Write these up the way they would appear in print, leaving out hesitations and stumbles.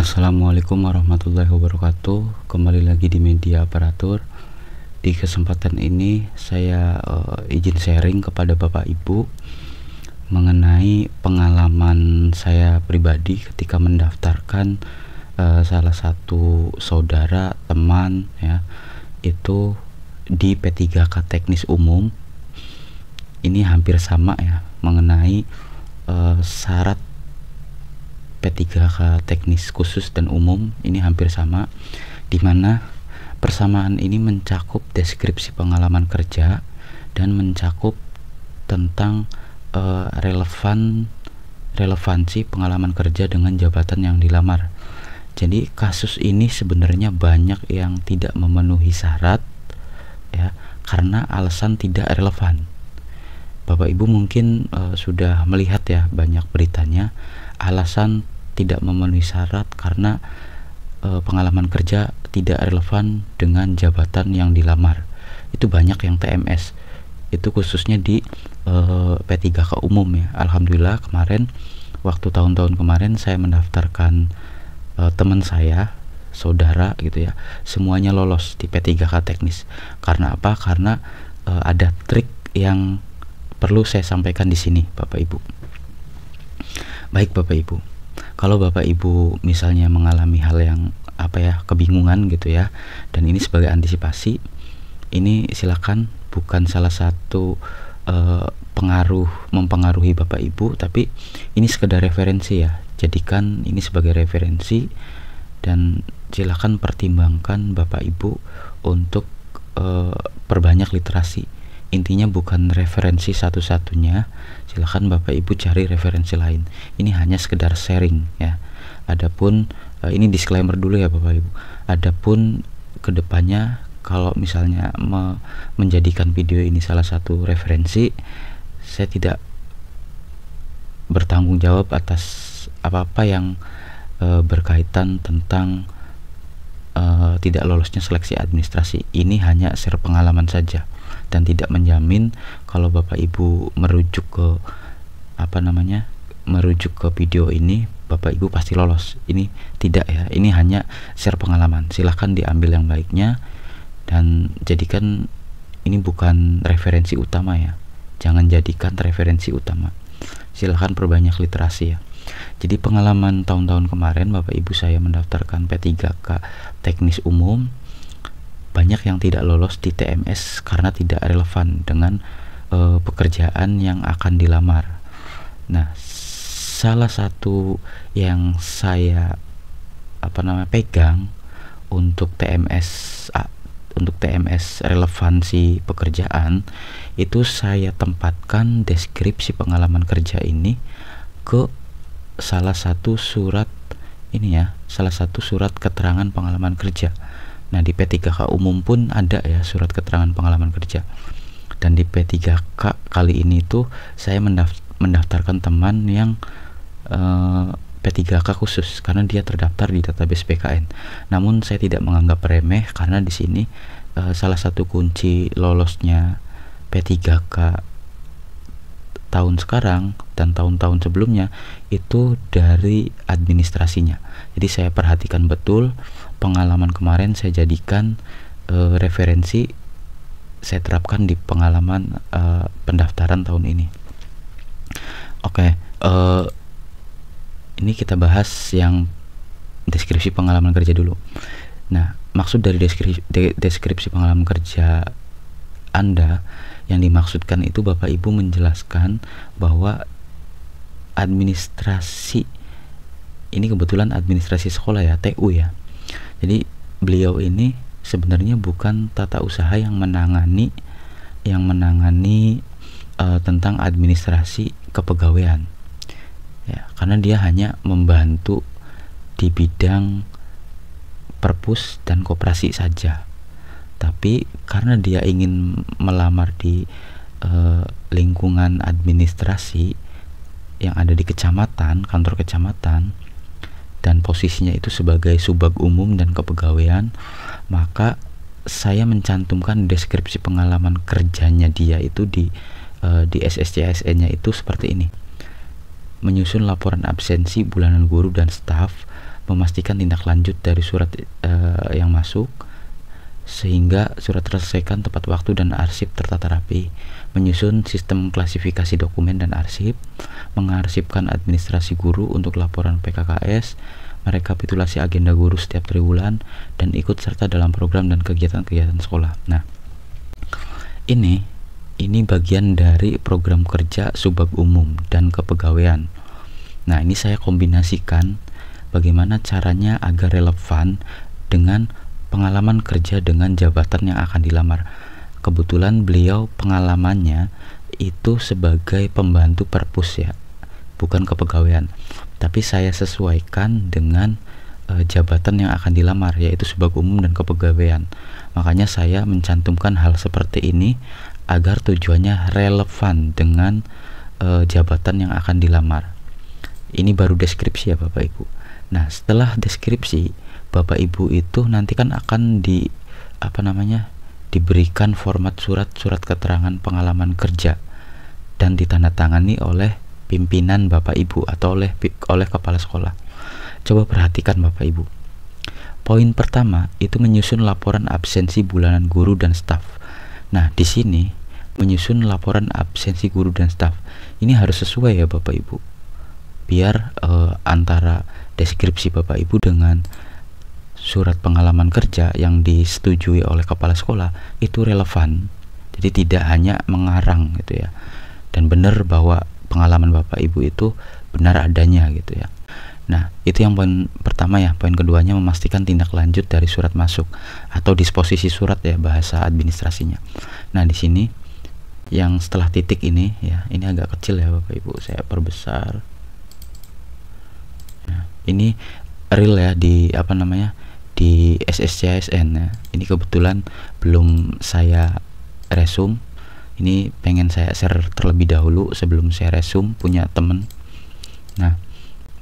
Assalamualaikum warahmatullahi wabarakatuh. Kembali lagi di Media Aparatur. Di kesempatan ini saya izin sharing kepada Bapak Ibu mengenai pengalaman saya pribadi ketika mendaftarkan salah satu saudara teman ya, itu di P3K Teknis Umum. Ini hampir sama ya, mengenai syarat P3K Teknis Khusus dan Umum. Ini hampir sama, dimana persamaan ini mencakup deskripsi pengalaman kerja dan mencakup tentang relevansi pengalaman kerja dengan jabatan yang dilamar. Jadi kasus ini sebenarnya banyak yang tidak memenuhi syarat ya, karena alasan tidak relevan. Bapak Ibu mungkin sudah melihat ya banyak beritanya, alasan tidak memenuhi syarat karena pengalaman kerja tidak relevan dengan jabatan yang dilamar. Itu banyak yang TMS, itu khususnya di P3K umum ya. Alhamdulillah kemarin, waktu tahun-tahun kemarin saya mendaftarkan teman saya, saudara gitu ya, semuanya lolos di P3K teknis. Karena apa? Karena ada trik yang perlu saya sampaikan di sini, Bapak Ibu. Baik Bapak Ibu, kalau Bapak Ibu misalnya mengalami hal yang kebingungan gitu ya, dan ini sebagai antisipasi, ini silakan, bukan salah satu mempengaruhi Bapak Ibu, tapi ini sekedar referensi ya. Jadikan ini sebagai referensi dan silakan pertimbangkan Bapak Ibu untuk perbanyak literasi. Intinya bukan referensi satu-satunya, silahkan Bapak Ibu cari referensi lain. Ini hanya sekedar sharing ya. Adapun ini disclaimer dulu ya Bapak Ibu. Adapun kedepannya kalau misalnya menjadikan video ini salah satu referensi, saya tidak bertanggung jawab atas apa-apa yang berkaitan tentang tidak lolosnya seleksi administrasi. Ini hanya share pengalaman saja dan tidak menjamin kalau Bapak Ibu merujuk ke video ini Bapak Ibu pasti lolos. Ini tidak ya, ini hanya share pengalaman. Silahkan diambil yang baiknya dan jadikan ini bukan referensi utama ya. Jangan jadikan referensi utama. Silahkan perbanyak literasi ya. Jadi pengalaman tahun-tahun kemarin Bapak Ibu saya mendaftarkan P3K Teknis Umum, banyak yang tidak lolos di TMS karena tidak relevan dengan pekerjaan yang akan dilamar. Nah, salah satu yang saya pegang untuk TMS relevansi pekerjaan itu, saya tempatkan deskripsi pengalaman kerja ini ke salah satu surat keterangan pengalaman kerja. Nah, di P3K umum pun ada ya surat keterangan pengalaman kerja. Dan di P3K kali ini tuh saya mendaftarkan teman yang P3K khusus karena dia terdaftar di database PKN. Namun saya tidak menganggap remeh karena di sini salah satu kunci lolosnya P3K tahun sekarang dan tahun-tahun sebelumnya itu dari administrasinya. Jadi saya perhatikan betul pengalaman kemarin, saya jadikan referensi, saya terapkan di pengalaman pendaftaran tahun ini. Oke, ini kita bahas yang deskripsi pengalaman kerja dulu. Nah, maksud dari deskripsi pengalaman kerja Anda, yang dimaksudkan itu Bapak Ibu menjelaskan bahwa administrasi ini kebetulan administrasi sekolah ya, TU ya. Jadi beliau ini sebenarnya bukan tata usaha yang menangani tentang administrasi kepegawaian ya, karena dia hanya membantu di bidang perpus dan koperasi saja. Tapi karena dia ingin melamar di lingkungan administrasi yang ada di kecamatan, kantor kecamatan, dan posisinya itu sebagai subag umum dan kepegawaian, maka saya mencantumkan deskripsi pengalaman kerjanya dia itu di SSCSN-nya itu seperti ini: menyusun laporan absensi bulanan guru dan staf, memastikan tindak lanjut dari surat yang masuk sehingga surat terselesaikan tepat waktu dan arsip tertata rapi, menyusun sistem klasifikasi dokumen dan arsip, mengarsipkan administrasi guru untuk laporan PKKS, merekapitulasi agenda guru setiap triwulan, dan ikut serta dalam program dan kegiatan-kegiatan sekolah. Nah, ini bagian dari program kerja subbab umum dan kepegawaian. Nah, ini saya kombinasikan bagaimana caranya agar relevan dengan pengalaman kerja dengan jabatan yang akan dilamar. Kebetulan beliau pengalamannya itu sebagai pembantu perpus ya, bukan kepegawaian. Tapi saya sesuaikan dengan jabatan yang akan dilamar, yaitu subbab umum dan kepegawaian. Makanya saya mencantumkan hal seperti ini agar tujuannya relevan dengan jabatan yang akan dilamar. Ini baru deskripsi ya Bapak Ibu. Nah, setelah deskripsi, Bapak Ibu itu nanti kan akan diberikan format surat keterangan pengalaman kerja dan ditandatangani oleh pimpinan Bapak Ibu atau oleh kepala sekolah. Coba perhatikan Bapak Ibu. Poin pertama itu menyusun laporan absensi bulanan guru dan staf. Nah, di sini menyusun laporan absensi guru dan staf. Ini harus sesuai ya Bapak Ibu. Biar antara deskripsi Bapak Ibu dengan surat pengalaman kerja yang disetujui oleh kepala sekolah itu relevan. Jadi tidak hanya mengarang gitu ya. Dan benar bahwa pengalaman Bapak Ibu itu benar adanya gitu ya. Nah, itu yang poin pertama ya. Poin keduanya memastikan tindak lanjut dari surat masuk atau disposisi surat ya bahasa administrasinya. Nah, di sini yang setelah titik ini ya, ini agak kecil ya Bapak Ibu, saya perbesar. Nah, ini real ya di di SSCSN ya. Ini kebetulan belum saya resume. Ini pengen saya share terlebih dahulu sebelum saya resume punya temen. Nah,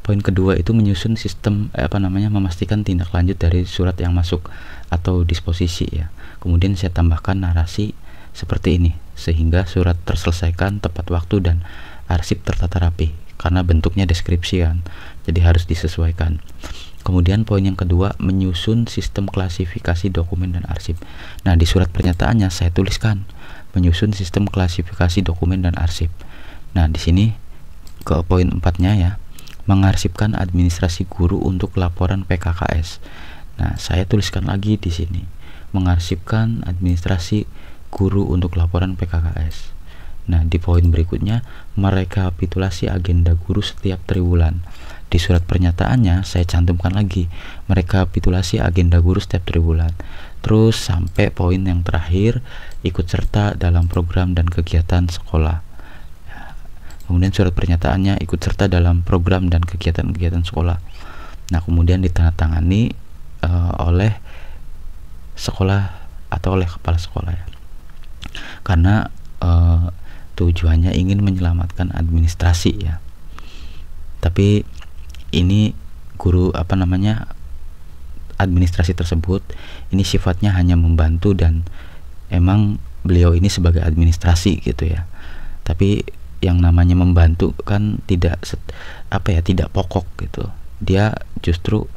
poin kedua itu menyusun sistem memastikan tindak lanjut dari surat yang masuk atau disposisi ya. Kemudian saya tambahkan narasi seperti ini sehingga surat terselesaikan tepat waktu dan arsip tertata rapi, karena bentuknya deskripsi kan, jadi harus disesuaikan. Kemudian poin yang kedua menyusun sistem klasifikasi dokumen dan arsip. Nah, di surat pernyataannya saya tuliskan menyusun sistem klasifikasi dokumen dan arsip. Nah, di sini ke poin 4-nya ya, mengarsipkan administrasi guru untuk laporan PKKS. Nah, saya tuliskan lagi di sini, mengarsipkan administrasi guru untuk laporan PKKS. Nah, di poin berikutnya merekapitulasi agenda guru setiap triwulan. Di surat pernyataannya saya cantumkan lagi merekapitulasi agenda guru setiap triwulan. Terus sampai poin yang terakhir, ikut serta dalam program dan kegiatan sekolah. Kemudian surat pernyataannya ikut serta dalam program dan kegiatan-kegiatan sekolah. Nah, kemudian ditandatangani oleh sekolah atau oleh kepala sekolah ya. Karena tujuannya ingin menyelamatkan administrasi ya. Tapi ini guru administrasi tersebut ini sifatnya hanya membantu dan emang beliau ini sebagai administrasi gitu ya. Tapi yang namanya membantu kan tidak pokok gitu. Dia justru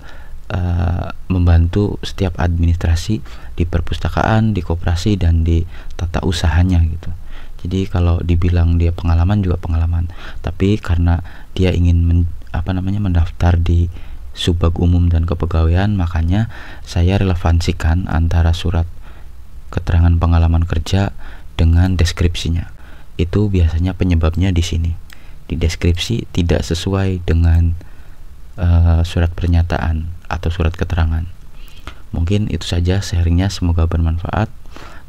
membantu setiap administrasi di perpustakaan, di koperasi dan di tata usahanya gitu. Jadi kalau dibilang dia pengalaman juga pengalaman, tapi karena dia ingin mendaftar di subbag umum dan kepegawaian, makanya saya relevansikan antara surat keterangan pengalaman kerja dengan deskripsinya. Itu biasanya penyebabnya di sini. Di deskripsi tidak sesuai dengan surat pernyataan atau surat keterangan. Mungkin itu saja sharingnya, semoga bermanfaat.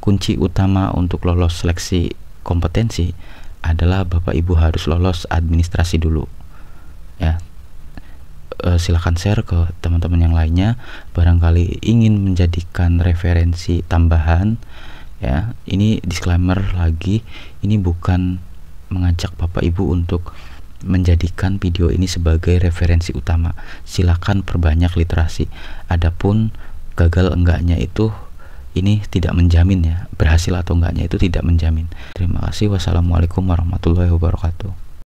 Kunci utama untuk lolos seleksi kompetensi adalah Bapak Ibu harus lolos administrasi dulu ya. Silahkan share ke teman-teman yang lainnya, barangkali ingin menjadikan referensi tambahan ya. Ini disclaimer lagi, ini bukan mengajak Bapak Ibu untuk menjadikan video ini sebagai referensi utama. Silakan perbanyak literasi. Adapun gagal enggaknya itu ini tidak menjamin ya, berhasil atau enggaknya itu tidak menjamin. Terima kasih. Wassalamualaikum warahmatullahi wabarakatuh.